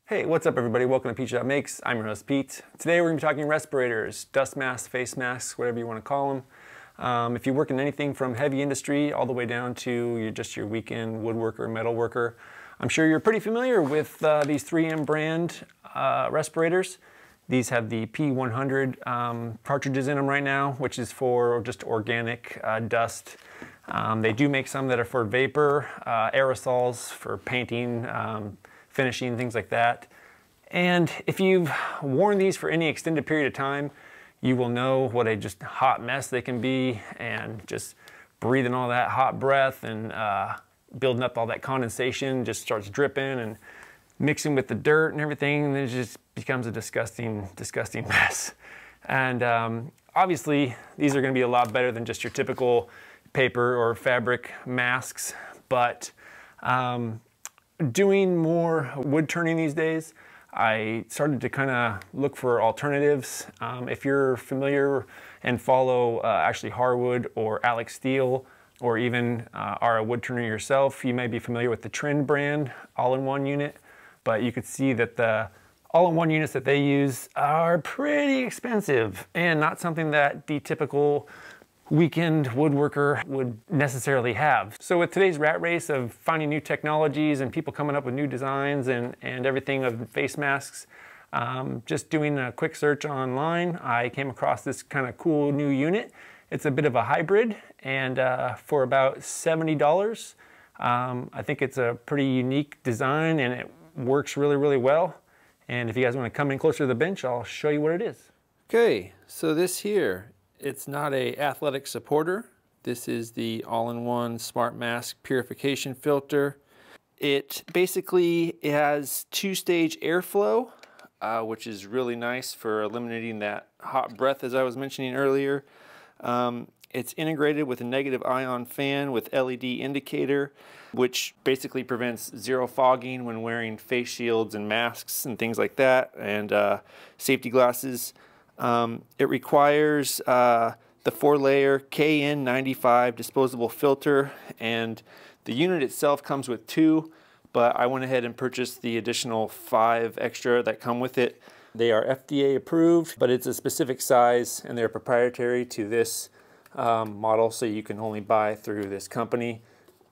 Hey, what's up everybody? Welcome to Peach Makes. I'm your host Pete. Today we're going to be talking respirators, dust masks, face masks, whatever you want to call them. If you work in anything from heavy industry all the way down to just your weekend woodworker, metal worker, I'm sure you're pretty familiar with these 3M brand respirators. These have the P100 cartridges in them right now, which is for just organic dust. They do make some that are for vapor, aerosols for painting, finishing, things like that. And if you've worn these for any extended period of time, you will know what a just hot mess they can be, and just breathing all that hot breath and building up all that condensation just starts dripping and mixing with the dirt and everything, and then it just becomes a disgusting, disgusting mess. And obviously these are going to be a lot better than just your typical paper or fabric masks, but doing more wood turning these days, I started to kind of look for alternatives. If you're familiar and follow Ashley Harwood or Alex Steele, or even are a wood turner yourself, you may be familiar with the Trend brand all-in-one unit, but you could see that the all-in-one units that they use are pretty expensive and not something that the typical weekend woodworker would necessarily have. So with today's rat race of finding new technologies and people coming up with new designs and everything of face masks, just doing a quick search online, I came across this kind of cool new unit. It's a bit of a hybrid, and for about $70, I think it's a pretty unique design and it works really, really well. And if you guys want to come in closer to the bench, I'll show you what it is. Okay, so this here, it's not a athletic supporter. This is the all-in-one smart mask purification filter. It basically has two-stage airflow, which is really nice for eliminating that hot breath as I was mentioning earlier. It's integrated with a negative ion fan with LED indicator, which basically prevents zero fogging when wearing face shields and masks and things like that, and safety glasses. It requires the 4-layer KN95 disposable filter, and the unit itself comes with 2, but I went ahead and purchased the additional 5 extra that come with it. They are FDA approved, but it's a specific size and they're proprietary to this model, so you can only buy through this company.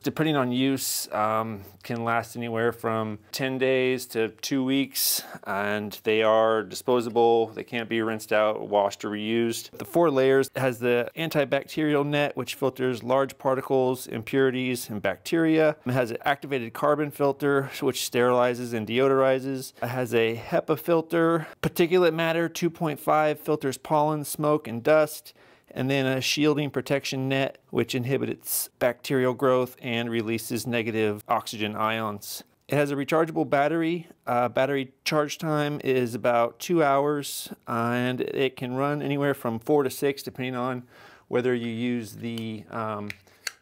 Depending on use, can last anywhere from 10 days to 2 weeks, and they are disposable. They can't be rinsed out, washed, or reused. The 4 layers has the antibacterial net, which filters large particles, impurities, and bacteria. It has an activated carbon filter, which sterilizes and deodorizes. It has a HEPA filter. Particulate matter 2.5 filters pollen, smoke, and dust. And then a shielding protection net, which inhibits bacterial growth and releases negative oxygen ions. It has a rechargeable battery. Battery charge time is about 2 hours, and it can run anywhere from 4 to 6, depending on whether you use the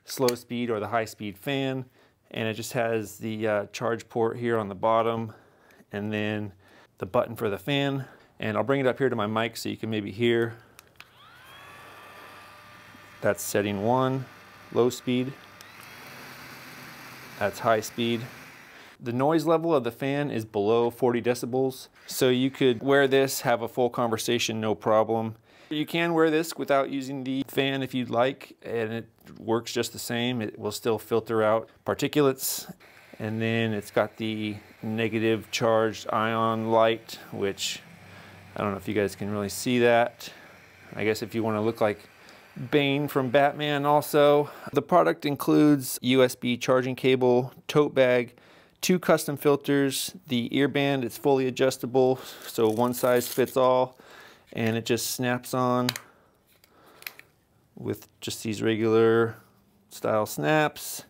slow speed or the high speed fan. And it just has the charge port here on the bottom, and then the button for the fan. And I'll bring it up here to my mic so you can maybe hear. That's setting 1, low speed. That's high speed. The noise level of the fan is below 40 decibels, so you could wear this, have a full conversation, no problem. You can wear this without using the fan if you'd like, and it works just the same. It will still filter out particulates. And then it's got the negative charged ion light, which I don't know if you guys can really see that. I guess if you want to look like Bane from Batman also. The product includes USB charging cable, tote bag, 2 custom filters, the ear band. It's fully adjustable, so one size fits all, and it just snaps on with just these regular style snaps.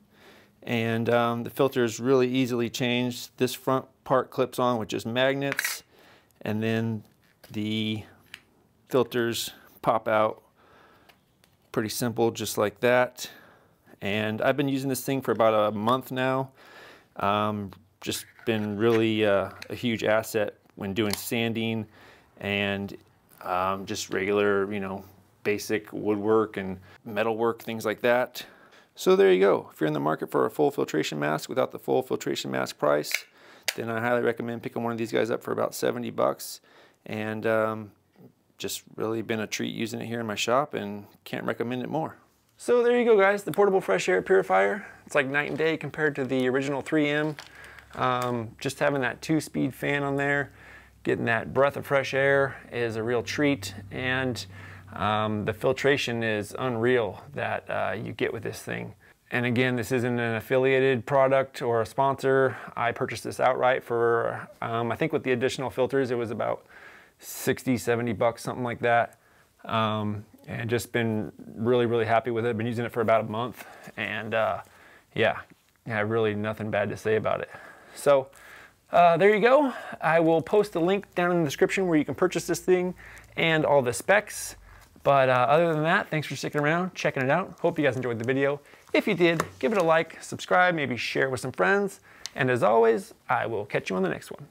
And the filter is really easily changed. This front part clips on with just magnets, and then the filters pop out. Pretty simple, just like that. And I've been using this thing for about a month now. Just been really a huge asset when doing sanding and just regular, basic woodwork and metalwork, things like that. So there you go. If you're in the market for a full filtration mask without the full filtration mask price, then I highly recommend picking one of these guys up for about 70 bucks. And just really been a treat using it here in my shop, and can't recommend it more. So there you go, guys, the portable fresh air purifier. It's like night and day compared to the original 3M. Just having that 2-speed fan on there, getting that breath of fresh air is a real treat, and the filtration is unreal that you get with this thing. And again, this isn't an affiliated product or a sponsor. I purchased this outright for, I think with the additional filters, it was about 60, 70 bucks, something like that. And just been really happy with it. Been using it for about a month, and yeah, really nothing bad to say about it. So there you go. I will post a link down in the description where you can purchase this thing and all the specs. But other than that, thanks for sticking around, checking it out. Hope you guys enjoyed the video. If you did, give it a like, subscribe, maybe share it with some friends. And as always, I will catch you on the next one.